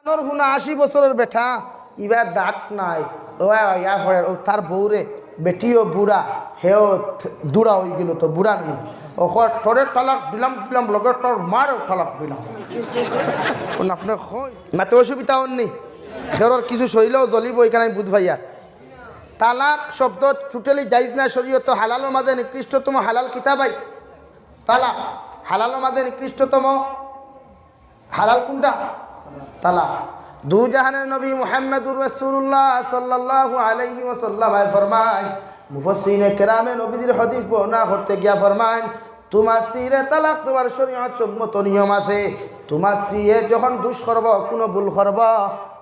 নর হুনা 80 বছরের বেটা ইবার দাঁত নাই ইয়া পড়ে তার বউরে বেটিও বুড়া হেও দুড়া হয়ে গেল তো বুড়া নেই ও তোরে তালাক দিলাম লগে তোর মারও তালাক দিলাম আপনার মাতে অসুবিধা হননি খেরর কিছু শরীরেও জ্বলিব এখানে বুধ ভাইয়া তালাক শব্দ টোটালি জায়েজ না শরীয়ত হালালের মাঝে নিকৃষ্টতম হালাল কিতাবাই তালাক হালালের মাঝে নিকৃষ্টতম হালাল কোনটা তালাক দু জাহানের নবী মুহাম্মদুর রাসূলুল্লাহ সাল্লাল্লাহু আলাইহি ওয়াসাল্লাম ফরমায় মুফাসসিরিনে কেরামে নবীদের হাদিস বর্ণনা করতে গিয়া ফরমায় তোমার স্ত্রীরে তালাক দেওয়ার শরীয়ত সম্মত নিয়ম আছে তোমার স্ত্রী যখন দুষ করব কোনো ভুল করব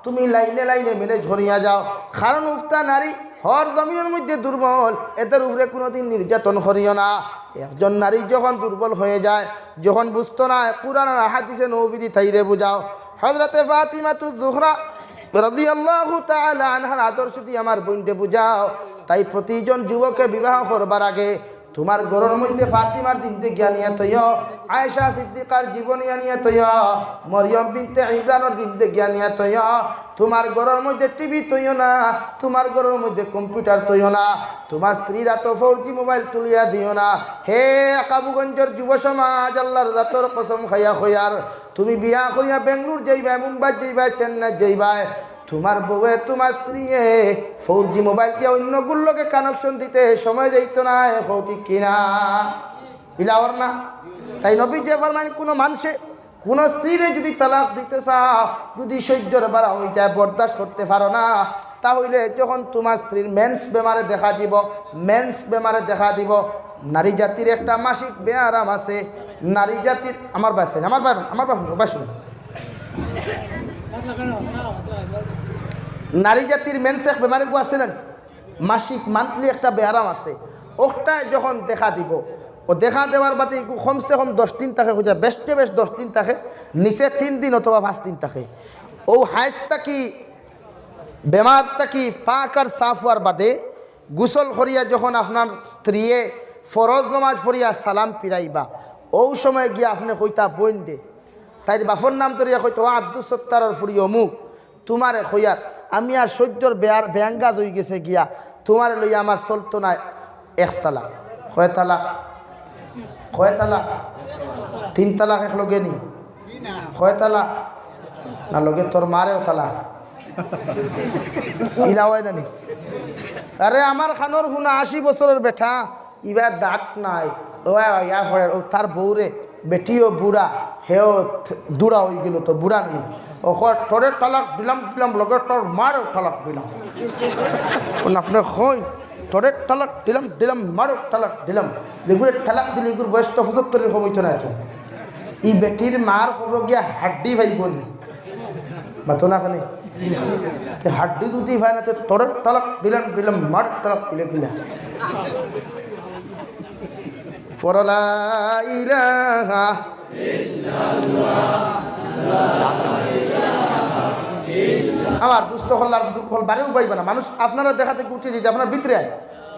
তুমি লাইনে লাইনে মেনে ঝরিয়া যাও কারণ উফতা নারী হর জমিনের মধ্যে দুর্বল এদের উপরে কোনোদিন নির্যাতন করিও না একজন নারী যখন দুর্বল হয়ে যায় যখন বুঝতো না কুরআন আর হাদিসে নবী তাইরে বুঝাও হযরতে ফাতিমাতুজ জোহরা রাদিয়াল্লাহু তাআলা আনহার আদর্শ দিয়ে আমার বোনকে বুঝাও তাই প্রতিজন যুবককে বিবাহ করবার আগে তোমার ঘরের মধ্যে ফাতিমার জিন্দেগি আনিয়া তৈয় আয়েশা সিদ্দিকার জীবনী আনিয়া তৈয় মরিয়ম বিনতে ইমরানের জিন্দেগি আনিয়া তৈয় তোমার ঘরের মধ্যে টিভি তৈয় না তোমার ঘরের মধ্যে কম্পিউটার তৈয় না তোমার স্ত্রীরা তো 4G মোবাইল তুলিয়া দিও না হে কাবুগঞ্জের যুব সমাজ আল্লাহর জাতর কসম খাইয়া খয়ার তুমি বিয়া করিয়া বেঙ্গলুর যাইবা মুম্বাই যাইবা চেন্নাই যাইবা তোমার বউয়ে তোমার স্ত্রী 4G মোবাইল দিয়ে অন্যগুলোকে কানেকশন দিতে সময় যাইত না ঠিক কিনা ইলাওয়ার না তাই নবী যে ফরমান কোনো মানুষে কোনো স্ত্রীরে যদি তালাক দিতে চাও যদি সহ্যর বাড়া হয়ে যায় বরদাস্ত করতে পারো না তাহলে যখন তোমার স্ত্রীর মেন্স বেমারে দেখা দিব নারী জাতির একটা মাসিক ব্যায়াম আছে নারী জাতির আমার নারী জাতির মেন্স এক বেমারে গো আছিলেন মাসিক মান্থলি একটা ব্যায়াম আছে ওটা যখন দেখা দিব ও দেখা দেওয়ার বাদে কমসে কম 10 দিন থাকে খুঁজা বেশতে বেশ 10 দিন থাকে নিচে 3 দিন অথবা 5 দিন থাকে ও হাইসটা কি বেমারটা কি পাক আর সাফ হওয়ার বাদে গোসল করিয়া যখন আপনার স্ত্রীয়ে ফরজ নামাজ পড়িয়া সালাম ফিরাইবা ও সময় গিয়া আপনি কইতা বোন দে তাই বাপর নাম ধরিয়া কইতো আব্দুল সত্তারর ফুরি অমুক তোমারে কইয়ার আমি আর সহ্যর ব্যাঙ্গা হয়ে গেছে গিয়া তোমার লইয়া আমার চলতো না এক তালাক কয় তালাক 3 তালাক এক লগে নি কয় তালাক না লগে তোর মারেও তালাক ইলা হয় না নি আরে আমার খানোর হুনা 80 বছরের বেটা ইবার দাঁত নাই ইয়া পড়ে তার বউরে বেটিও বুড়া হেও দুড়া হয়ে গেল তো বুড়া নেই ও তোরে তালাক দিলাম লগে তোর মারও তালাক দিলাম আপনার তোরে তালাক দিলাম মারও তালাক দিলাম যেগুলো তালাক দিলে এগুলোর বয়স তো 75-এর সময় তো না তো এই বেটির মার খবর গিয়া হাড্ডি ভাই বলি মাতো না খানে হাড্ডি দুদি ভাই না তোরে তালাক দিলাম মার তালাক দিলে লা ইলাহা আমার দুস্থ হল্লার হল বাড়িও পাইবে না মানুষ আপনারা দেখা থেকে উঠে যেতে আপনার ভিতরে আয়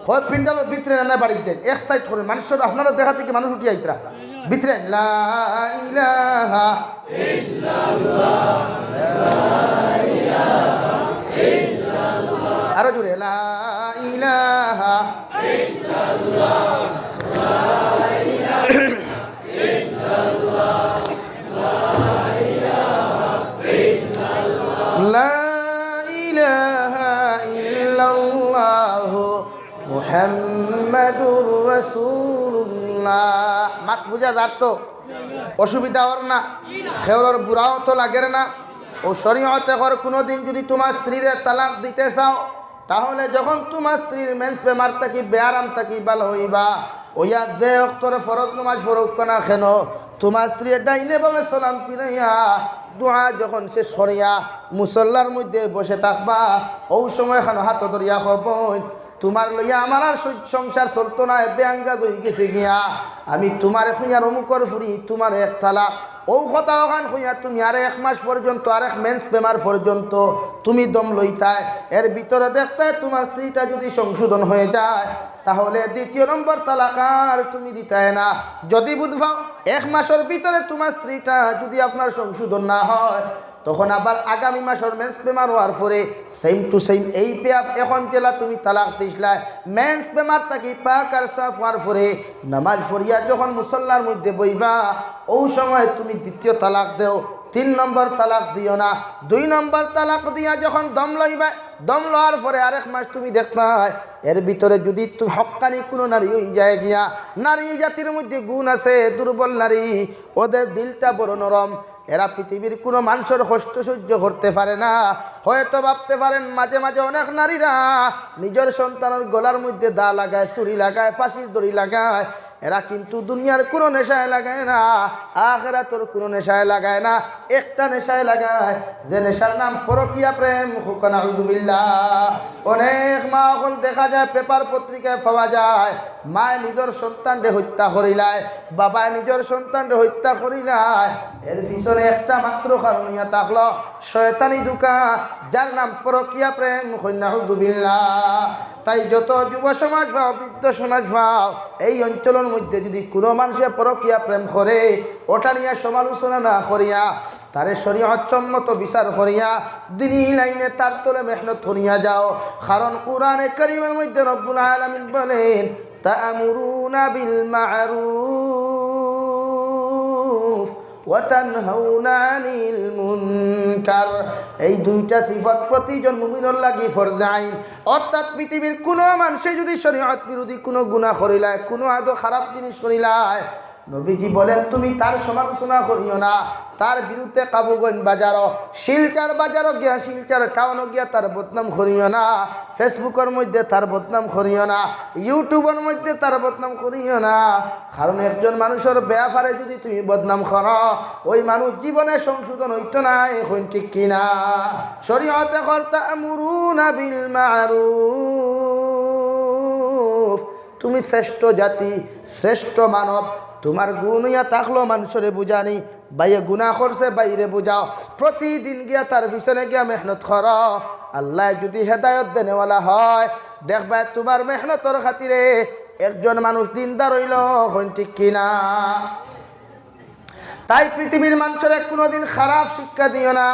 হয় পিন্ডালের ভিতরে না বাড়িতে যায় এক সাইড করে মানুষের আপনারা দেখা থেকে মানুষ উঠে আইতরা ভিতরে লা ইলাহা আরো জোরে লা ইলাহা লা ইলাহা ইল্লাল্লাহু মুহাম্মাদুর রাসূলুল্লাহ মাত বুঝা যার তো অসুবিধা হর না খেওর বুড়াও তো লাগের না ও শরীয়তে হর কোনোদিন যদি তোমার স্ত্রীরে তালাক দিতে চাও তাহলে যখন তোমার স্ত্রীর মেন্স বেমার থাকি বেয়ারাম থাকি ভালো হইবা ওইয়া দে অক্তরে ফরজ নামাজ ফরক না কেন তোমার স্ত্রী ডাইনে বামে সালাম ফিরাইয়া দোয়া যখন সে সরিয়া মুসল্লার মধ্যে বসে থাকবা ও সময় খানো হাত ধরিয়া খবর তোমার লইয়া আমার আর সংসার চলতো না বেআঙ্গা হয়ে গেছে গিয়া আমি তোমার খুঁয়ার অমুকর ফুরি তোমার এক তালাক ও কথা ওখান খুঁয়া তুমি আর 1 মাস পর্যন্ত আর 1 মেন্স বেমার পর্যন্ত তুমি দম লইতায় এর ভিতরে দেখতে তোমার স্ত্রীটা যদি সংশোধন হয়ে যায় তাহলে দ্বিতীয় নম্বর তালাক আর তুমি দিতায় না যদি বুঝবাও 1 মাসের ভিতরে তোমার স্ত্রীটা যদি আপনার সংশোধন না হয় তখন আবার আগামী মাসের মেন্স বেমার হওয়ার পরে সেম টু সেম এই পেয়াফ এখন জেলা তুমি তালাক দিসলাই মেন্স বেমার থাকি পাক আর সাফ হওয়ার পরে নামাজ পড়িয়া যখন মুসল্লার মধ্যে বইবা ওই সময় তুমি দ্বিতীয় তালাক দেও 3 নম্বর তালাক দিও না 2 নম্বর তালাক দিয়া যখন দম লইবা দম লওয়ার পরে আরেক মাস তুমি দেখলাই এর ভিতরে যদি তুমি হক্কানি কোনো নারী হয়ে যায় গিয়া নারী জাতির মধ্যে গুণ আছে দুর্বল নারী ওদের দিলটা বড় নরম এরা পৃথিবীর কোনো মানুষের কষ্ট সহ্য করতে পারে না হয়তো ভাবতে পারেন মাঝে মাঝে অনেক নারীরা নিজের সন্তানের গলার মধ্যে দা লাগায় ছুরি লাগায় ফাঁসির দড়ি লাগায় এরা কিন্তু দুনিয়ার কোনো নেশায় লাগায় না আখিরাতের কোনো নেশায় লাগায় না একটা নেশায় লাগায় যে নেশার নাম পরকীয়া প্রেম নাউযুবিল্লাহ অনেক মা এখন দেখা যায় পেপার পত্রিকায় পাওয়া যায় মায় নিজের সন্তানকে হত্যা করিলায় বাবায় নিজের সন্তানকে হত্যা করিলায় এর পিছনে একটা মাত্র কারণ ইয়া থাকলো শয়তানি দুকা যার নাম পরকীয়া প্রেম নাউযুবিল্লাহ তাই যত যুব সমাজ পাও বৃদ্ধ সমাজ পাও এই অঞ্চলের মধ্যে যদি কোনো মানুষের পরকীয়া প্রেম করে ওটা নিয়ে সমালোচনা না করিয়া তারে শরীয়ত সম্মত বিচার করিয়া দ্বীনি লাইনে তার তলে মেহনত করিয়া যাও কারণ কোরআনে কারীমের মধ্যে রব্বুল আলামিন বলেন তা'মুরুনা বিল মা'রুফ ওয়া তানহাউনা আনিল মুনকার এই দুইটা সিফত প্রতিজন মুমিনের লাগি ফরজ আইন অর্থাৎ পৃথিবীর কোনো মানুষে যদি শরীয়ত বিরোধী কোনো গুনাহ করিলায় কোনো আদো খারাপ জিনিস করিলায় নবীজি বলেন তুমি তার সমালোচনা করিও না তার বিরুদ্ধে কাবুগঞ্জ বাজারও শিলচর বাজারও গিয়া শিলচর টাউনও গিয়া তার বদনাম করিও না ফেসবুকের মধ্যে তার বদনাম করিও না ইউটিউবের মধ্যে তার বদনাম করিও না কারণ একজন মানুষের ব্যাপারে যদি তুমি বদনাম করো ওই মানুষ জীবনে সংশোধন হইতো না এখন ঠিক কিনা শরীয়তে তা'মুরুনা বিল মা'রুফ তুমি শ্রেষ্ঠ জাতি শ্রেষ্ঠ মানব তোমার গুণ ইয়া থাকলো মানুষরে বুঝানি বাইরে গুনাহ করছে বাইরে বুঝাও প্রতিদিন গিয়া তার পিছনে গিয়া মেহনত কর আল্লাহ যদি হেদায়ত দেনেওয়ালা হয় দেখবা তোমার মেহনতর খাতিরে একজন মানুষ দিনদার হইল হইন ঠিক কিনা তাই পৃথিবীর মানুষের কোনোদিন খারাপ শিক্ষা দিও না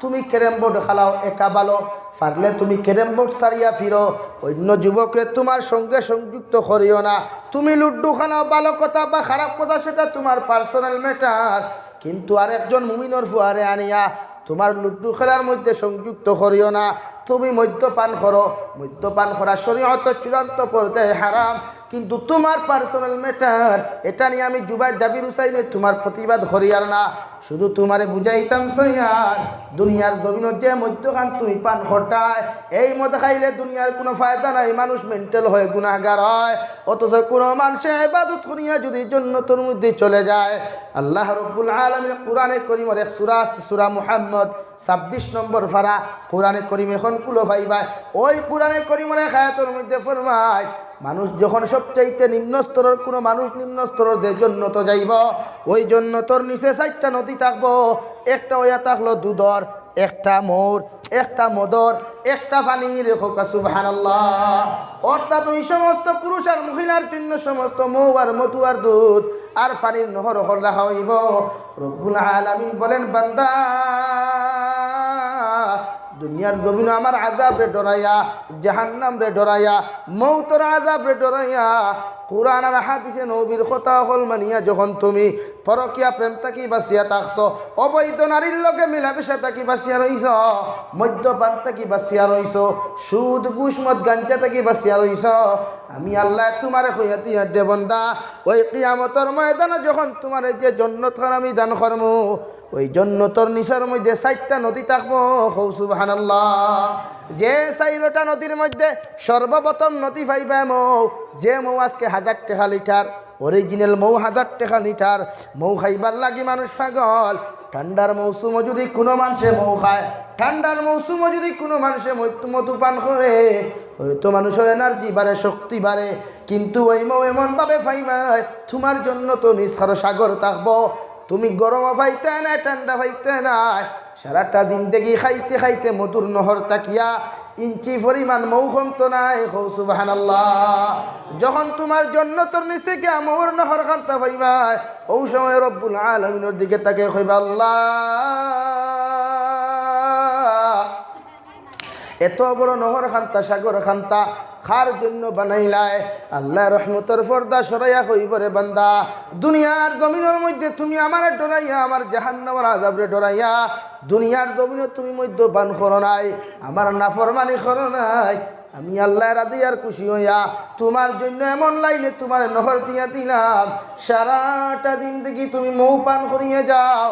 তুমি ক্যারাম বোর্ড খেলাও একা ভালো পারলে তুমি ক্যারাম বোর্ড ছাড়িয়া ফিরো অন্য যুবককে তোমার সঙ্গে সংযুক্ত করিও না তুমি লুড্ডু খেলাও ভালো কথা বা খারাপ কথা সেটা তোমার পার্সোনাল ম্যাটার কিন্তু আরেকজন মুমিনের ফুয়ারে আনিয়া তোমার লুড্ডু খেলার মধ্যে সংযুক্ত করিও না তুমি মদ্যপান করো মদ্যপান করা শরীয়ত চূড়ান্ত পর্যায়ে হারাম কিন্তু তোমার পার্সোনাল ম্যাটার এটা নিয়ে আমি জুবাই জাবির হুসাইনে তোমার প্রতিবাদ করিয়ার না শুধু তোমারে বুঝাইতাম সইয়ার দুনিয়ার জমিন যে মদ্যখান তুমি পান ঘটায় এই মদ খাইলে দুনিয়ার কোনো ফায়দা নাই মানুষ মেন্টাল হয়ে গুনাহগার হয় অথচ কোনো মানুষে ইবাদত করিয়া যদি জান্নাতের মধ্যে চলে যায় আল্লাহ রাব্বুল আলামিন কোরআনে কারীমের এক সূরা সূরা মুহাম্মদ 26 নম্বর পারা কোরআনে কারীম এখন কুলো পাইবা ওই কোরআনে কারীমের এক আয়াতের মধ্যে ফরমায় মানুষ যখন সবচাইতে নিম্ন স্তরের কোনো মানুষ নিম্ন স্তরের যে জান্নাত যাইব ওই জান্নাতের নিচে 4টা নদী থাকবো একটা ওয়া থাকলো দুধর একটা মৌর একটা মদর একটা পানির হোকা সুবহানাল্লাহ অর্থাৎ ওই সমস্ত পুরুষ আর মহিলার জন্য সমস্ত মৌ আর মধু আর দুধ আর পানির নহর হল রাখা হইব রব্বুল আলামিন বলেন বান্দা দুনিয়ার জমিন আমার আযাব রে ডরাইয়া জাহান্নাম রে ডরাইয়া মৌতর আযাব রে ডরাইয়া কোরআন আর হাদিসে নবীর কথা হল মানিয়া যখন তুমি পরকীয়া প্রেম থাকি বাঁচিয়া থাকছো অবৈধ নারীর লগে মিলামেশা থাকি বাঁচিয়া রইছ মদ্যপান থাকি বাঁচিয়া রইছ সুদ ঘুষ মদ গাঞ্জা থাকি বাঁচিয়া রইছ আমি আল্লাহ তোমারে কইয়াতি দে বান্দা ওই কিয়ামতের ময়দানে যখন তোমার যে জান্নাত আমি দান করমু ওই জান্নাতের নিচার মধ্যে 4টা নদী থাকবো সুবহানাল্লাহ যে 4টা নদীর মধ্যে সর্বপ্রথম নদী পাইবা মৌ যে মৌ আজকে 1000 টাকা লিটার অরিজিনাল মৌ 1000 টাকা লিটার মৌ খাইবার লাগি মানুষ পাগল ঠান্ডার মৌসুমে যদি কোনো মানুষে মৌ খায় ঠান্ডার মৌসুমে যদি কোনো মানুষে মধু পান করে হয়তো মানুষের এনার্জি বাড়ে শক্তি বাড়ে কিন্তু ওই মৌ এমনভাবে পাইবাই তোমার জন্য তো নিঃসার সাগর থাকবো তুমি গরম পাইতে না ঠান্ডা পাইতে না সারাটা দিন দেখি খাইতে খাইতে মধুর নহর তাকিয়া ইঞ্চি পরিমাণ মৌ কমতো নাই সুবহানাল্লাহ যখন তোমার জান্নাতের নিচে গিয়া মৌর নহর খান্তা পাইবা ওই সময় রব্বুল আলামিনের দিকে তাকে কইবা আল্লাহ এত বড় নহর খান্তা সাগর খান্তা খার জন্য বানাইলায় আল্লাহ রহমতের পর্দা সরাইয়া কইবরে বান্দা দুনিয়ার জমিনের মধ্যে তুমি আমার ডরাইয়া আমার জাহান্নামের আযাবরে ডরাইয়া দুনিয়ার জমিনে তুমি মধ্য বান করো নাই আমার নাফরমানি করো নাই আমি আল্লাহ রাজি আর খুশি হইয়া তোমার জন্য এমন লাইনে তোমার নহর দিয়া দিলাম সারাটা দিন দেখি তুমি মৌ পান করিয়ে যাও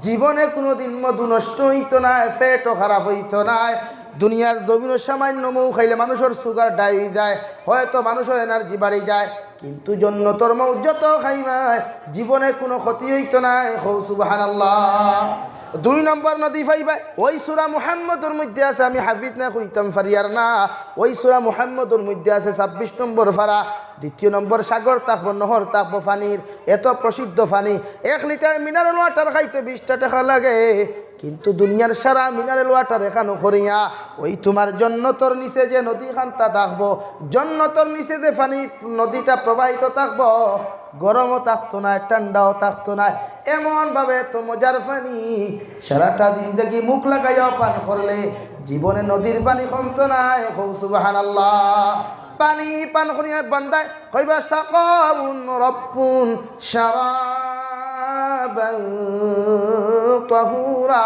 জীবনে কোনো দিন মধু নষ্ট হইতো না পেটও খারাপ হইতো না দুনিয়ার জমিনের সামান্য মৌ খাইলে মানুষের সুগার ডাই হয়ে যায় হয়তো মানুষের এনার্জি বাড়ি যায় কিন্তু জন্নতর মৌ যত খাইবাই জীবনে কোনো ক্ষতি হইতো না সুবহানাল্লাহ 2 নম্বর নদী পাইবা ওই সূরা মুহাম্মদের মধ্যে আছে আমি হাফিজ না কইতাম ফারিয়ার না ওই সূরা মুহাম্মদের মধ্যে আছে 26 নম্বর ফারা 2 নম্বর সাগর থাকবো নহর থাকবো পানির এত প্রসিদ্ধ পানি 1 লিটার মিনারেল ওয়াটার খাইতে 20 টাকা লাগে কিন্তু দুনিয়ার সারা মিনারেল ওয়াটার এখানো করিয়া ওই তোমার জন্নতর নিচে যে নদী খান্তা থাকবো জন্নতর নিচে যে পানি নদীটা প্রবাহিত থাকবো গরমও থাকতো না ঠান্ডাও থাকতো না এমনভাবে তো মজার পানি সারাটা দিন দেখি মুখ লাগাইয়া পান করলে জীবনে নদীর পানি কমতো না সুবহানাল্লাহ পানি পান করিয়া বান্দায় কইবা সাকাউন রব্বুন শারাবান তাহুরা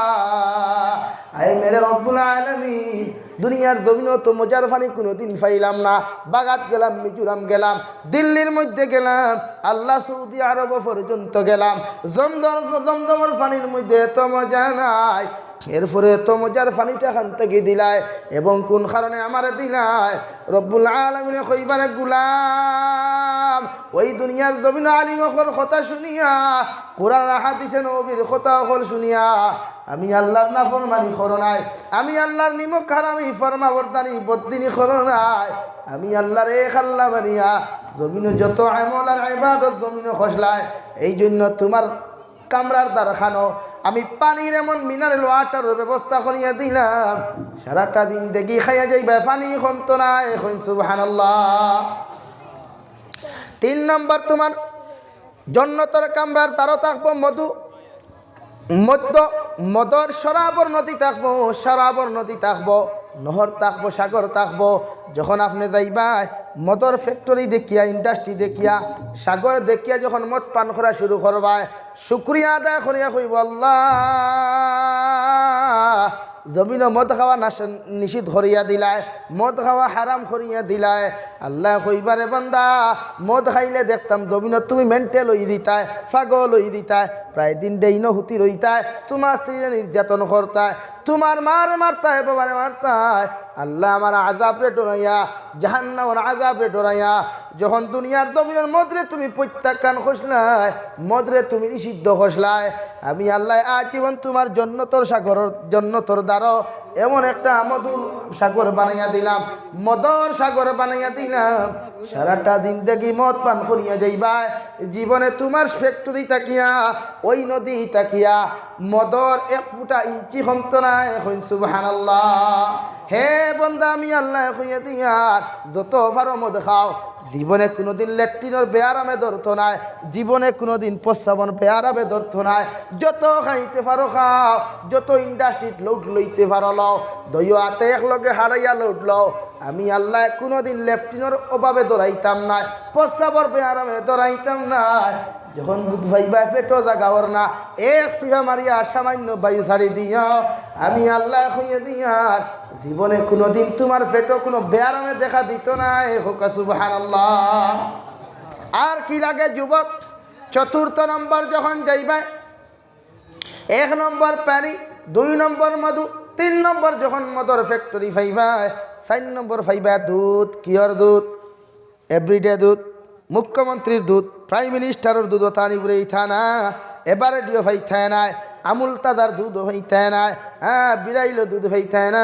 আয় মেরে রব্বুল আলামিন দুনিয়ার জমিনও তো মজার পানি কোনোদিন পাইলাম না বাগাত গেলাম মিজোরাম গেলাম দিল্লির মধ্যে গেলাম আল্লাহ সৌদি আরব পর্যন্ত গেলাম জমজমের পানির মধ্যে তো মজা নাই এরপরে তো মজার পানিটা খান থেকে দিলায় এবং কোন কারণে আমার দিলায় রব্বুল আলামিনে কইবারে গুলাম ওই দুনিয়ার জমিন আলিমর কথা শুনিয়া কোরআন হাদিসে নবীর কথা হল শুনিয়া আমি আল্লাহর নাফরমানি করো নাই আমি আল্লাহর নিমক হারামি ফরমাবর্তানি বদ্দিনী করো নাই আমি আল্লাহর এক আল্লাহ মানিয়া জমিনে যত আমল আর ইবাদত জমিনে খসলায় এই জন্য তোমার কামরার দ্বার খানো আমি পানির এমন মিনারেল ওয়াটারের ব্যবস্থা করিয়া দিলাম সারাটা দিন দেখি খাইয়া যাইবা পানি কমতো না এখন সুবহানাল্লাহ 3 নম্বর তোমার জন্নতর কামরার দ্বারও থাকবো মদর শরাবর নদী থাকবো শরাবর নদী থাকবো নহর থাকবো সাগর থাকবো যখন আপনি যাইবা মদর ফ্যাক্টরি দেখিয়া ইন্ডাস্ট্রি দেখিয়া সাগর দেখিয়া যখন মদ পান করা শুরু করবা শুকরিয়া আদায় করিয়া কইব আল্লাহ জমিন মদ খাওয়া নিষিদ্ধ করিয়া দিলায় মদ খাওয়া হারাম করিয়া দিলায় আল্লাহ কইবারে বান্দা মদ খাইলে দেখতাম জমিনত তুমি মেন্টেল হই দিতায় পাগল হই দিতায় প্রায় দিন ডেইন হুতি রইতায় তোমার স্ত্রীরা নির্যাতন করতায় তোমার মারতায় বাবারে মারতায় আল্লাহ আমার আযাবরে ডরাইয়া জাহান্নামের আযাবরে ডরাইয়া যখন দুনিয়ার জমিনের মদরে তুমি প্রত্যাখ্যান খসলায় মদরে তুমি নিষিদ্ধ খসলায় আমি আল্লাহ আজীবন তোমার জন্নতর সাগরের জন্নতর দ্বারো এমন একটা মধুর সাগর বানাইয়া দিলাম মদর সাগর বানাইয়া দিলাম সারাটা দিন দেখি মদ পান করিয়া যাইবা জীবনে তোমার ফ্যাক্টরি তাকিয়া ওই নদী তাকিয়া মদর 1 ফুটা ইঞ্চি কমতো না এখন সুবহানাল্লাহ হে বন্দা আমি আল্লাহ কইয়া দিয়া যত পারো মদ খাও জীবনে কোনোদিন ল্যাট্রিনের বেয়ারামে ধরতো নাই জীবনে কোনোদিন প্রস্রাবন বেয়ারামে ধরতো নাই যত খাইতে পারো খাও যত ইন্ডাস্ট্রিত লৌট লইতে পারো লও দইও হাতে একলগে হারাইয়া লৌট লও আমি আল্লাহ কোনোদিন ল্যাট্রিনের অভাবে দৌড়াইতাম না প্রস্রাবর বেয়ারামে দৌড়াইতাম না যখন বুধ ভাইবা পেটো জাগাওর না এক সিভা মারিয়া সামান্য বায়ু ছাড়ি দিও আমি আল্লাহ কইয়া দিয়ার জীবনে কোনোদিন তোমার পেটো কোনো বেয়ারামে দেখা দিত না হোক সুবহানাল্লাহ আর কি লাগে যুবক 4 নম্বর যখন যাইবা 1 নম্বর পানি 2 নম্বর মধু 3 নম্বর যখন মদর ফ্যাক্টরি পাইবা 4 নম্বর পাইবা দুধ কিয়র দুধ এভরিডে দুধ মুখ্যমন্ত্রীর দুধ প্রাইম মিনিস্টারের দুধ তানি বুড়ে থানা এবারে ডিও ভাইথা নাই আমুল তাদার দুধ হইতে নাই বিরাইল দুধ হইতে না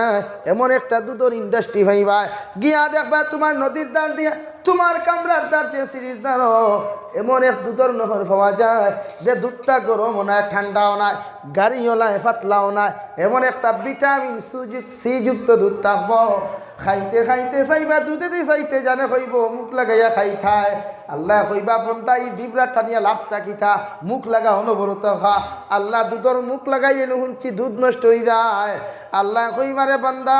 এমন একটা দুধের ইন্ডাস্ট্রি ভাইবা গিয়া দেখবা তোমার নদীর দ্বার দিয়া তোমার কামরার দ্বার দিয়ে সিঁড়ির দ্বারও এমন এক দুধের নহর পাওয়া যায় যে দুধটা গরমও নয় ঠান্ডাও নয় গাড়িও নয় পাতলাও নয় এমন একটা ভিটামিন সি যুক্ত দুধ থাকবো খাইতে খাইতে চাইবা দুধে দিয়ে চাইতে জানে কইব মুখ লাগাইয়া খাই খায় আল্লাহ কইবা পন্থা এই দিবরা টানিয়া লাভটা কিতা মুখ লাগা অনবরত খা আল্লাহ দুধর মুখ লাগাইলে শুনছি দুধ নষ্ট হয়ে যায় আল্লাহ কইবারে বান্দা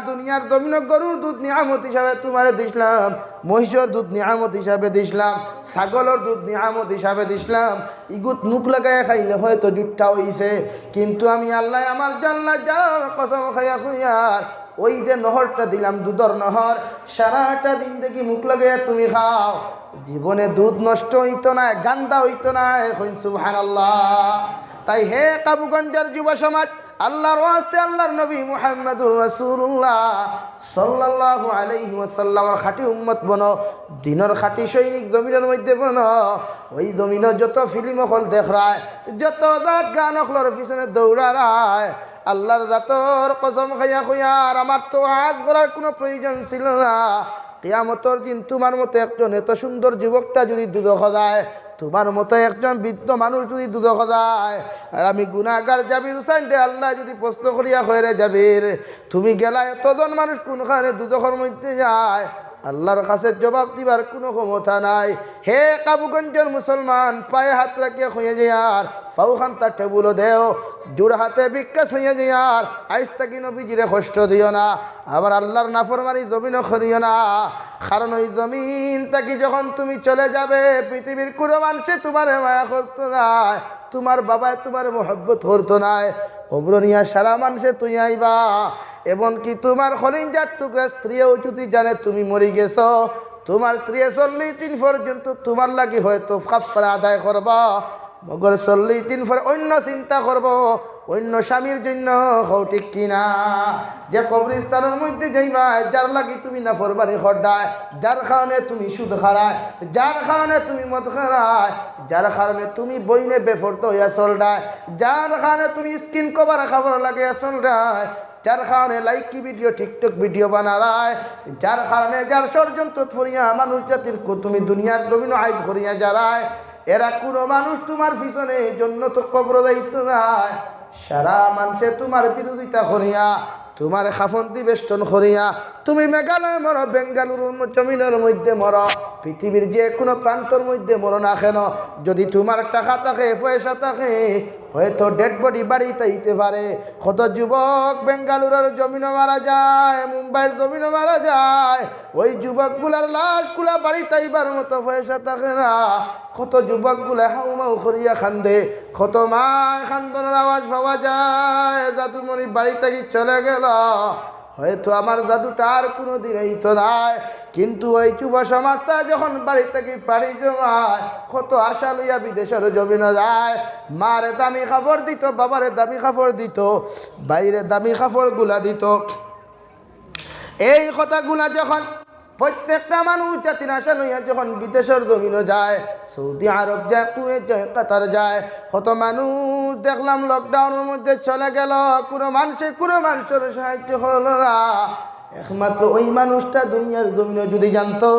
দুনিয়ার জমিন গরুর দুধ নিয়ামত হিসাবে তোমারে দিছিলাম মহিষের দুধ নিয়ামত হিসাবে দিছিলাম ছাগলের দুধ নিয়ামত হিসাবে দিছিলাম ইগুত মুখ লাগাইয়া খাইলে হয়তো জুটটা হইছে কিন্তু আমি আল্লাহ আমার জান্নাত যার কসম খাইয়া খুইয়ার ওই যে নহরটা দিলাম দুধর নহর সারাটা দিন দেখি মুখ লাগাইয়া তুমি খাও জীবনে দুধ নষ্ট হইতো না গান্দা হইতো না এখন সুবহানাল্লাহ তাই হে কাবুগঞ্জের যুব সমাজ আল্লাহর ওয়াস্তে আল্লাহর নবী মুহাম্মদুর রাসূলুল্লাহ সাল্লাল্লাহু আলাইহি ওয়াসাল্লামের খাঁটি উম্মত বনো দিনের খাঁটি সৈনিক জমিনের মধ্যে বনো ওই জমিনে যত ফিল্ম হল দেখায় যত জাত গান হলর পিছনে দৌড়ায় আল্লাহর জাতর কসম খাইয়া খুইয়ার আমার তো আজ করার কোনো প্রয়োজন ছিল না কিয়ামতের দিন তোমার মতো একজন এত সুন্দর যুবকটা যদি দুধ খায় তোমার মতো একজন বৃদ্ধ মানুষ যদি দুধ খায় আর আমি গুনাহগার জাবির হুসাইন দে আল্লাহ যদি প্রশ্ন করিয়া হয়ে যাবির তুমি গেলা এতজন মানুষ কোনখানে দুধের মধ্যে যায় আল্লাহর কাছে জবাব দিবার কোনো ক্ষমতা নাই হে কাবুগঞ্জের মুসলমান পায়ে হাত রাখিয়া খুঁয়ে যার ফাউখান তার টেবুলো দেও জোড় হাতে বিকাশ হইয়া যার আইস তাকি নবীজিরে কষ্ট দিও না আবার আল্লাহর নাফরমানি জমিনও করিও না কারণ ওই জমিন তাকি যখন তুমি চলে যাবে পৃথিবীর কোনো মানুষে তোমার মায়া করতো না তোমার বাবা তোমার মোহব্বত করতো না অবরণিয়া সারা মানুষে তুই আইবা এমনকি তোমার খলিঞ্জার টুকরা স্ত্রীও যদি জানে তুমি মরে গেছো তোমার 43 দিন পর্যন্ত তোমার লাগি হয়তো কাফারা আদায় করবা মগর 40 দিন পরে অন্য চিন্তা করব অন্য স্বামীর জন্য হও ঠিক কিনা যে কবরস্থানের মধ্যে যাইবা যার লাগি তুমি না ফরমানি খড়ায় যার কারণে তুমি সুদ খারায় যার কারণে তুমি মদ খারায় যার কারণে তুমি বইনে বেফরত হইয়া চলডায় যার কারণে তুমি স্কিন কভার খাবার লাগে চলডায় যার কারণে লাইকি ভিডিও টিকটক ভিডিও বানারায় যার কারণে যার ষড়যন্ত্র ফরিয়া মানুষ জাতির তুমি দুনিয়ার জমিন আইব করিয়া যারায় এরা কোনো মানুষ তোমার পিছনে জন্য তো কবর দায়িত্ব নাই সারা মানুষে তোমার বিরোধিতা করিয়া তোমার খাফন্তি বেষ্টন করিয়া তুমি মেঘালয় মরো বেঙ্গালুরুর জমিনের মধ্যে মরো পৃথিবীর যে কোনো প্রান্তর মধ্যে মরো না কেন যদি তোমার টাকা থাকে পয়সা থাকে হয়তো ডেড বডি বাড়িতে দিতে পারে কত যুবক বেঙ্গালুরের জমিনও মারা যায় মুম্বাইয়ের জমিনও মারা যায় ওই যুবকগুলার লাশগুলা বাড়িতে আইবার মতো পয়সা থাকে না কত যুবকগুলা হাউমাউ করিয়া খান্দে কত মা খান্দনের আওয়াজ পাওয়া যায় জাদুমণি বাড়ি থেকে চলে গেল হয়তো আমার জাদুটা আর কোনো দিন হইতো নাই কিন্তু ওই যুব সমাজটা যখন বাড়ি থেকে পাড়ি জমায় কত আশা লইয়া বিদেশের জমিনে যায় মারে দামি কাপড় দিত বাবারে দামি কাপড় দিত বাইরে দামি কাপড়গুলা দিত এই কথাগুলা যখন প্রত্যেকটা মানুষ জাতির আশা লইয়া যখন বিদেশের জমিনে যায় সৌদি আরব যায় কুয়েত যায় কাতার যায় কত মানুষ দেখলাম লকডাউনের মধ্যে চলে গেল কোনো মানুষের সাহায্য হলো না একমাত্র ওই মানুষটা দুনিয়ার জমিনে যদি জানতো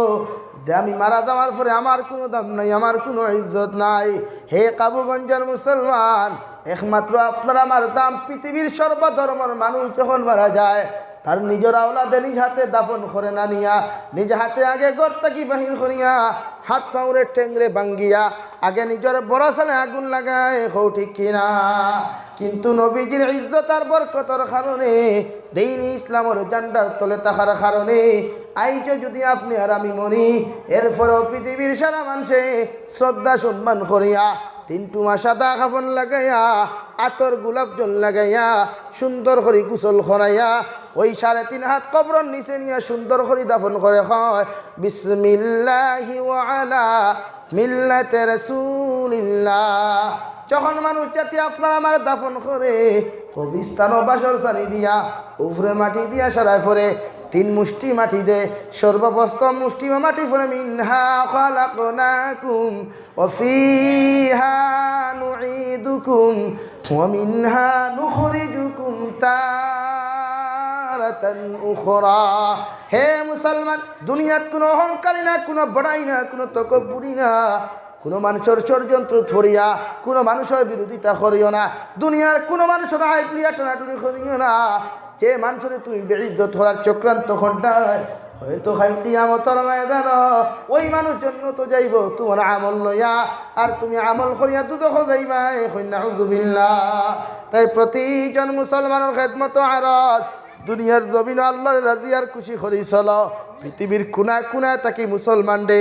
যে আমি মারা যাওয়ার পরে আমার কোনো দাম নাই আমার কোনো ইজ্জত নাই হে কাবুগঞ্জের মুসলমান একমাত্র আপনার আমার দাম পৃথিবীর সর্বধর্মের মানুষ যখন মারা যায় তার নিজের আওলাদে নিজ হাতে দাফন করে না নিয়া নিজ হাতে আগে গর্তাকি বাহির করিয়া হাত পাউরে টেংরে ভাঙ্গিয়া আগে নিজের বড় সালে আগুন লাগায় হও ঠিক কিনা কিন্তু নবীজির ইজ্জত আর বরকতের কারণে দ্বীন ইসলামের ঝান্ডার তলে থাকার কারণে আইজে যদি আপনি আর আমি মরি এরপরও পৃথিবীর সারা মানুষে শ্রদ্ধা সম্মান করিয়া 3 মাস সাদা কাফন লাগাইয়া আতর গোলাপ জল লাগাইয়া সুন্দর করে গোসল করাইয়া ওই 3.5 হাত কবরের নিচে নিয়ে সুন্দর করে দাফন করে হয় বিসমিল্লাহি ওয়া আলা মিল্লাতে রাসূলিল্লাহ যখন মানুষ জাতি আপনার আমার দাফন করে কবরস্থান ও বাসর সানি দিয়া উপরে মাটি দিয়া সরাই পরে 3 মুষ্টি মাটি দে সর্বপ্রথম মুষ্টি মাটি পরে মিনহা খালাকনাকুম ওয়া ফিহা নুঈদুকুম ওয়া মিনহা নুখরিজুকুম মারাতান উখরা। হে মুসলমান, দুনিয়াত কোনো অহংকারী না, কোনো বড়াই না, কোনো তকব্বুরি না, কোনো মানুষের ষড়যন্ত্র ধরিয়া কোনো মানুষের বিরোধিতা করিও না। দুনিয়ার কোনো মানুষের আইপ্লিয়া টানাটুনি করিও না। যে মানুষের তুমি বেইজ্জত করার চক্রান্ত ঘটায়, হয়তো খালি কিয়ামতের ময়দান ওই মানুষ জন্য তো যাইব তোমার আমল লইয়া, আর তুমি আমল করিয়া দুদখ যাইবা। নাউযুবিল্লাহ। তাই প্রতিজন মুসলমানের খেদমত আরজ দুনিয়ার জমিন আল্লাহর রাজি আর খুশি করি চলো। পৃথিবীর কোনা কোনা তাকে মুসলমান রে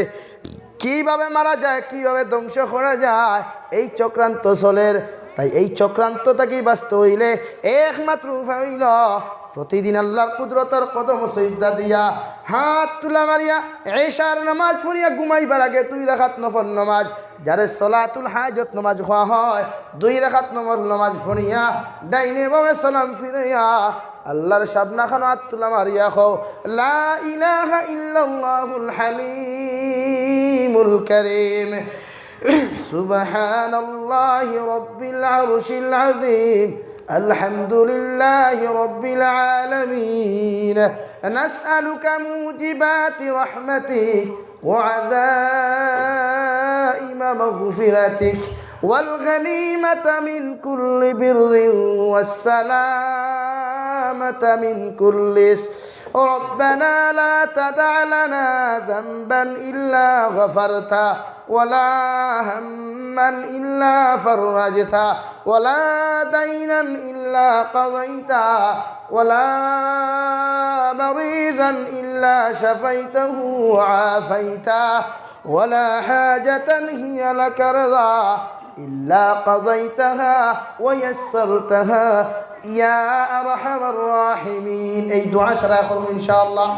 কীভাবে মারা যায়, কীভাবে ধ্বংস করা যায়, এই চক্রান্ত চলের। তাই এই চক্রান্ত তাকে বাঁচতে হইলে একমাত্র উপায় হইল প্রতিদিন আল্লাহর কুদরতের কদম সজদা দিয়া হাত তুলা মারিয়া এশার নামাজ পড়িয়া ঘুমাইবার আগে 2 রাকাত নফল নামাজ, যারে সলাতুল হাজত নামাজ হওয়া হয়, 2 রাকাত নফল নামাজ পড়িয়া ডাইনে বামে সালাম ফিরাইয়া আল্লাহর সামনে খানো হাত তুলা মারিয়া কও লা ইলাহা ইল্লাল্লাহুল হালিমুল কারীম সুবহানাল্লাহি রাব্বিল আরশিল আযীম আলহামদুলিল্লাহি রাব্বিল আলামিন নাসআলুকা মুজিবাতি রাহমাতিক ওয়া আযাইমা মাগফিরাতিক ওয়াল গনিমাতা মিন কুল্লি বিররিন ওয়াস সালামাতা মিন কুল্লি ربنا لا تدع لنا ذنبا إلا غفرته ولا هما إلا فرجته ولا دينا إلا قضيته ولا مريضا إلا شفيته وعافيته ولا حاجة هي لك رضا إلا قضيتها ويسرتها ইয়া আরহামার রাহিমিন। এই দোয়া সারা করব ইনশাআল্লাহ,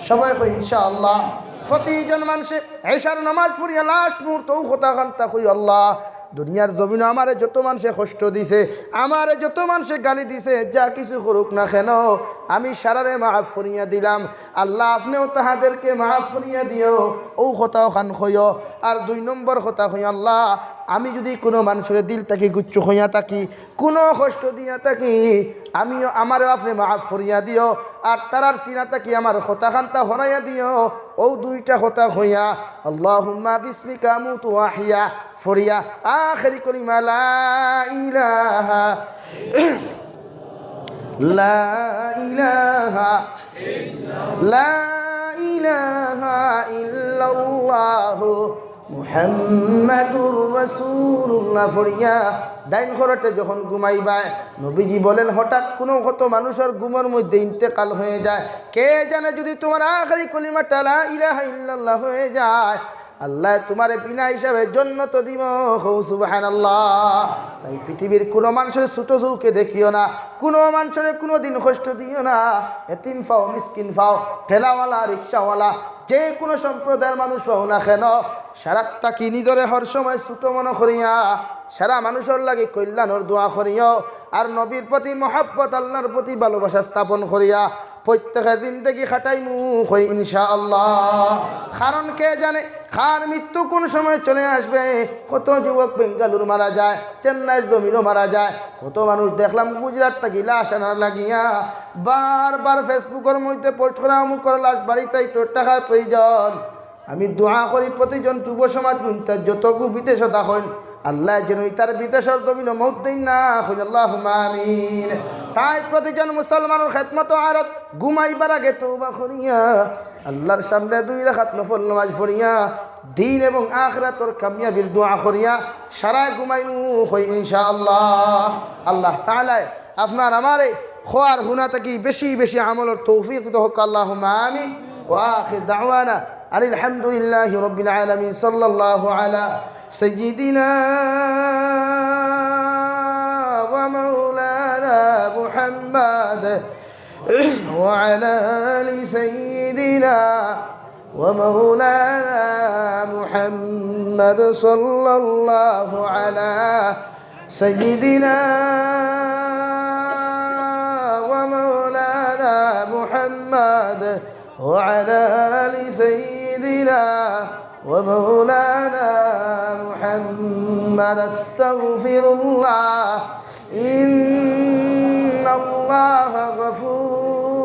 সবাই কই ইনশাআল্লাহ। প্রতিজন মানুষে এশার নামাজ পড়িয়া লাস্ট মুহূর্ত কথা কান্তা কই আল্লাহ দুনিয়ার জমিন আমারে যত মানুষে কষ্ট দিছে, আমারে যত মানুষে গালি দিছে, যা কিছু করুক না কেন আমি সারারে মাফ করিয়া দিলাম। আল্লাহ আপনিও তাহাদেরকে মাফ করিয়া দিও, ও কথাও খান কইও। আর 2 নম্বর কথা কই আল্লাহ আমি যদি কোনো মানুষের দিল থাকি গুচ্ছ হইয়া থাকি, কোনো কষ্ট দিয়া থাকি, আমিও আমারও আপনি মাফ করিয়া দিও। আর তারার সিনা থাকি আমার কথা খান্তা হরাইয়া দিও। ও 2টা কথা হইয়া আল্লাহুম্মা বিসমিকা আমুতু ওয়া আহইয়া ফরিয়া আখিরি কলিমা লা ইলাহা লা ইলাহা লা ইলাহা ইল্লাল্লাহু মুহাম্মাদুর রাসূলুল্লাহ ফরিয়া ডাইন ঘরতে যখন ঘুমাইবায় নবীজি বলেন হঠাৎ কোনো কত মানুষের ঘুমের মধ্যে ইন্তেকাল হয়ে যায়, কে জানে যদি তোমার আখিরি কলিমাটা লা ইলাহা ইল্লাল্লাহ হয়ে যায় আল্লাহ তোমারে বিনা হিসাবে জান্নাত দিব। সুবহানাল্লাহ। তাই পৃথিবীর কোনো মানুষের ছোট চৌকে দেখিও না, কোনো মানুষের কোনো দিন কষ্ট দিও না। এতিম ফাও, মিসকিন ফাও, ঠেলাওয়ালা, রিক্সাওয়ালা, যে কোনো সম্প্রদায়ের মানুষ পাও না কেন সারাত্তা কি নিজরে হর সময় ছোট মনে করিয়া সারা মানুষের লাগে কল্যাণর দোয়া করিও। আর নবীর প্রতি মহব্বত, আল্লাহর প্রতি ভালোবাসা স্থাপন করিয়া প্রত্যেকের জিন্দেগি খাটাইমু হই ইনশাআল্লাহ। কারণ কে জানে খার মৃত্যু কোন সময় চলে আসবে। কত যুবক বেঙ্গালুরু মারা যায়, চেন্নাইয়ের জমিনও মারা যায়, কত মানুষ দেখলাম গুজরাট থেকে লাশ আনার লাগিয়া বারবার ফেসবুকের মধ্যে পোস্ট করা অমুক করে লাশ বাড়িতেই তোর টাকার প্রয়োজন। আমি দোয়া করি প্রতিজন যুব সমাজ তার যতগু বিদেশে দেখেন আল্লাহ যেন তার বিদেশের জমিন মৌত দিন না হইন আল্লাহুম্মা আমিন। তাই প্রতিজন মুসলমানের খেদমত আরত ঘুমাইবার আগে তওবা করিয়া আল্লাহর সামনে 2 রাকাত নফল নামাজ পড়িয়া দিন এবং আখিরাতের কামিয়াবির দোয়া করিয়া সারা ঘুমাইমু হই ইনশাআল্লাহ। আল্লাহ তাআলা আপনার আমারে খোয়ার হুনা থেকে বেশি বেশি আমলের তৌফিক দিতে হোক আল্লাহুম্মা আমিন। ওয়া আখির দাওয়ানা আলহামদুলিল্লাহি রাব্বিল আলামিন। সাল্লাল্লাহু আলা সাইয়্যিদিনা ওয়া মাওলানা মুহাম্মদ ওয়া আলা আলি সাইয়্যিদিনা ওয়া মাওলানা মুহাম্মদ সাল্লাল্লাহু আলা সাইয়্যিদিনা ওয়া মাওলানা মুহাম্মদ وعلى آل سيدنا ومولانا محمد. استغفر الله إن الله غفور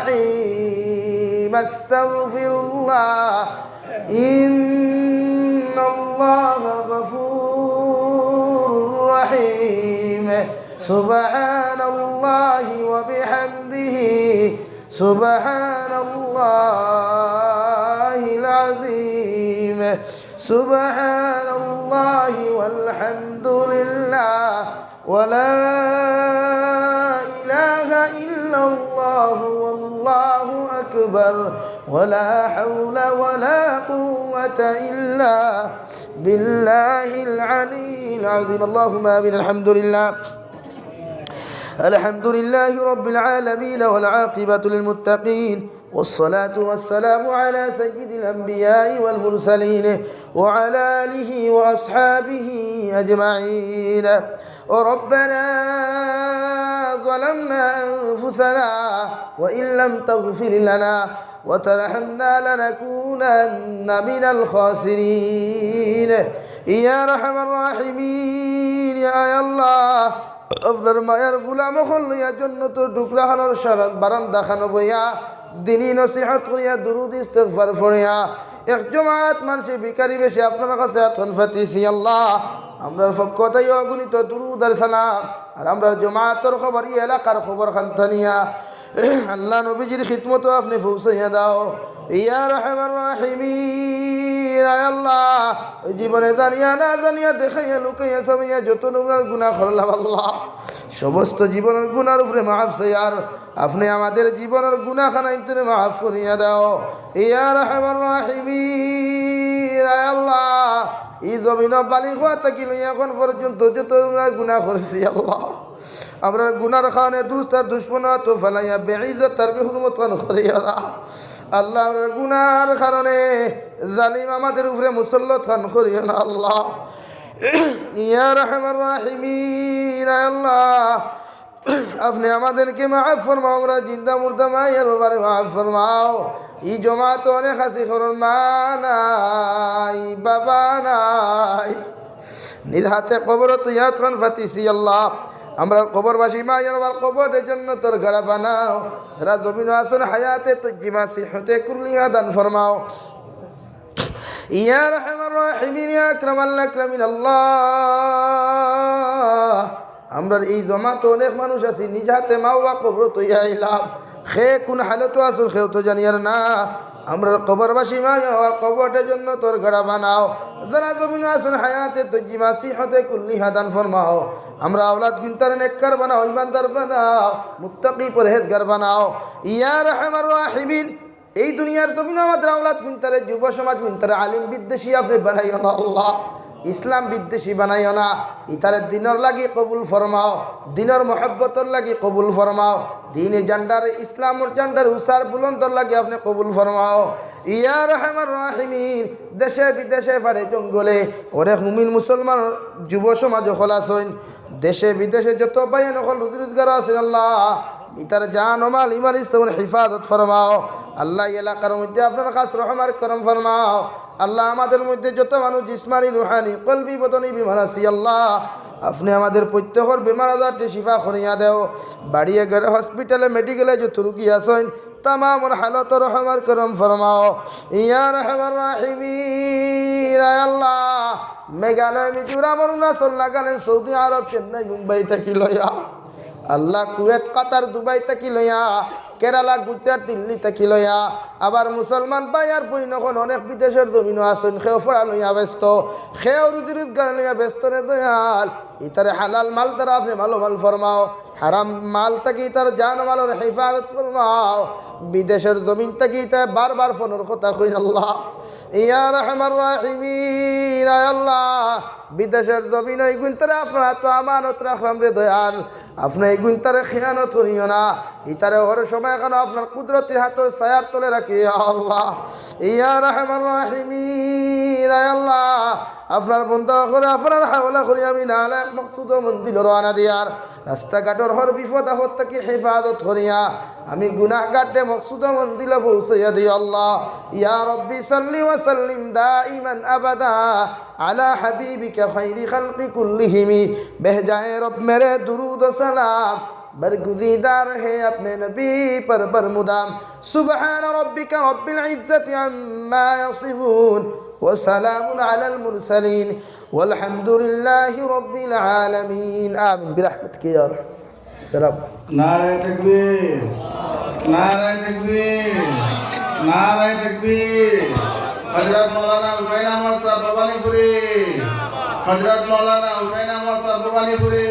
الرحيم أستغفر الله إن الله غفور رحيم سبحان الله وبحمده سبحان الله العظيم سبحان الله والحمد لله ولا إله إلا الله والله أكبر ولا حول ولا قوة إلا بالله العلي العظيم اللهم آمين الحمد لله الحمد لله رب العالمين والعاقبة للمتقين والصلاة والسلام على سيد الأنبياء والمرسلين وعلى آله وأصحابه أجمعين وربنا ظلمنا أنفسنا وإن لم تغفر لنا وترحمنا لنكونن من الخاسرين يا أرحم الراحمين يا الله আপনার মায়ের গোলাম হলিয়া জান্নাতের টুকরা হানার শরণ বারান্দা খানো বইয়া দিনী নসিহত করিয়া দুরূদ ইস্তিগফার পড়িয়া এক জমাত মানুষে ভিখারি বেশে আপনার কাছে আতন ফাতিছি আল্লাহ আমরার পক্ষতাই অগণিত দুরূদ আর সালাম আর আমরা জমাতের খবর এলাকার খবর খানতানিয়া আল্লাহ নবীজির খিদমত আপনি পৌঁছাইয়া দাও ইয়া রহমান রাহিমিন আল্লাহ জীবনে জানিয়া না জানিয়া দেখাইয়া লুকাইয়া সবাইয়া যত নোংরার গুনাহ করলাম আল্লাহ সমস্ত জীবনের গুনার উপরে মাফ চাইয়ার আপনি আমাদের জীবনের গুনাহ খানাইতে মাফ করিয়া দাও ইয়া রহমান রাহিমিন আল্লাহ এই জমিন বালি হওয়া থাকিল এখন পর্যন্ত যত গুনাহ করেছি আল্লাহ আমরা গুনার খানে দুস্ত আর দুশ্মন তো ফেলাইয়া বেঈজ্জত তার বেহুরমত করিয়া না আল্লাহ আমরা গুনার কারণে জালিম আমাদের উপরে মুসল্লত খান করিও না আল্লাহ ইয়া রহমান রাহিমিন আল্লাহ আপনি আমাদেরকে মাফ ফরমাও আমরা জিন্দা মুর্দা মায়ের বারে মাফ ফরমাও এই জমাত অনেক হাসি করুন মা নাই বাবা নাই নিজ হাতে কবর তুই হাত খান ফাতিছি আল্লাহ আমরা কবরবাসী মা আমার কবরের জন্য তোর গড়া বানাও যারা জমিন আসন হায়াতে তো জিমা সিহতে কুল্লিহা দান ফরমাও ইয়া রহমান রাহিমিন ইয়া আকরামাল আকরামিন আল্লাহ আমরা এই জমাতে অনেক মানুষ আছি নিজ হাতে মা বাবা কবর তুই আইলাম খে কোন হালত আসল খেও তো জানিয়ার না আমরা কবরবাসী মা আমার কবরের জন্য তোর গড়া বানাও যারা জমিন আসন হায়াতে তো জিমা সিহতে কুল্লিহা দান ফরমাও আমরা আওলাদ গুনতার নেককার বানাও ইমানদার বানাও মুত্তাকি পরহেজগার বানাও ইয়া রহমান রাহিমিন এই দুনিয়ার জমিন আমাদের আওলাদ গুনতারে যুব সমাজ গুনতারে আলিম বিদ্বেষী আপনি বানাইও না আল্লাহ ইসলাম বিদ্বেষী বানাইও না ইতারে দিনের লাগি কবুল ফরমাও দিনের মহব্বতর লাগি কবুল ফরমাও দিনে জান্ডার ইসলামর জান্ডার উসার বুলন্দর লাগি আপনি কবুল ফরমাও ইয়া রহমান রাহিমিন দেশে বিদেশে ফাড়ে জঙ্গলে অনেক মুমিন মুসলমান যুব সমাজ খোলাসইন দেশে বিদেশে যত বাইন নকল রোজগার আছেন আল্লাহ ইতার জান মাল ইমান ইসলাম হিফাজত ফরমাও আল্লাহ এলাকার মধ্যে আপনার খাস রহমার করম ফরমাও আল্লাহ আমাদের মধ্যে যত মানুষ জিসমানি রুহানি কলবি বদনি বিমার আছি আল্লাহ আপনি আমাদের প্রত্যেকর বেমার আজারটি শিফা করিয়া দেও বাড়িয়ে গেলে হসপিটালে মেডিকেলে যত রুগী আসেন তামামর হালত রহমার করম ফরমাও ইয়া রহমান রাহিমিন আল্লাহ মেঘালয় মিজোরাম অরুণাচল নাগাল্যান্ড সৌদি আরব চেন্নাই মুম্বাই থেকে লয়া আল্লাহ কুয়েত কাতার দুবাই থেকে লয়া কেরালা গুজরাট দিল্লি থেকে লয়া আবার মুসলমান ভাই আর বই নখন অনেক বিদেশের জমিনও আসেন খেও ফড়া লইয়া ব্যস্ত খেও রুজি রোজগার লইয়া ব্যস্ত রে দয়াল ইতারে হালাল মাল দ্বারা আপনি মাল ফরমাও হারাম মাল থেকে ইতার জান মালের হেফাজত ফরমাও বিদেশের জমিন থেকে ইতা বারবার ফোনের কথা কইন আল্লাহ ইয়া রহমান রাহিমিন আল্লাহ বিদেশের জমিন ওই গুণতারে আপনারা তো আমানত রাখলাম রে দয়াল আপনি এই গুণতারে খেয়ানত করিও না ইতারে ওর সময় এখন আপনার কুদরতির হাতের ছায়ার তলে রাখি আল্লাহ ইয়া রহমান রাহিমিন আল্লাহ আপনার বন্ধ করে আপনার হাওলা করি আমি না এক মকসুদ মন্দির রানা দিয়ার রাস্তাঘাটর হর বিপদ আপদ থেকে হেফাজত করিয়া আমি গুনাহগারে মকসুদ মন্দিরে পৌঁছাইয়া দিই আল্লাহ ইয়া রব্বি সাল্লি ওয়া সাল্লিম দাইমান আবাদা আলা হাবিবিকা খাইরি খালকি কুল্লিহিম বেহজায়ে রব মেরে দুরুদ সালাম बरगुज़ीदा रहे अपने नबी पर बरमुदाम। सुबहान रब्बिका रब्बिल इज़्ज़ति अम्मा यसिफून व सलामुन अलल मुरसलीन वल्हम्दुलिल्लाहि रब्बिल आलमीन। आमीन बिरहमतिका या रब्बी। सलाम। नारे तकबीर, नारे तकबीर, नारे तकबीर। हजरत मौलाना हुसैन अहमद साहब भवानीपुरी, हजरत मौलाना हुसैन अहमद साहब भवानीपुरी।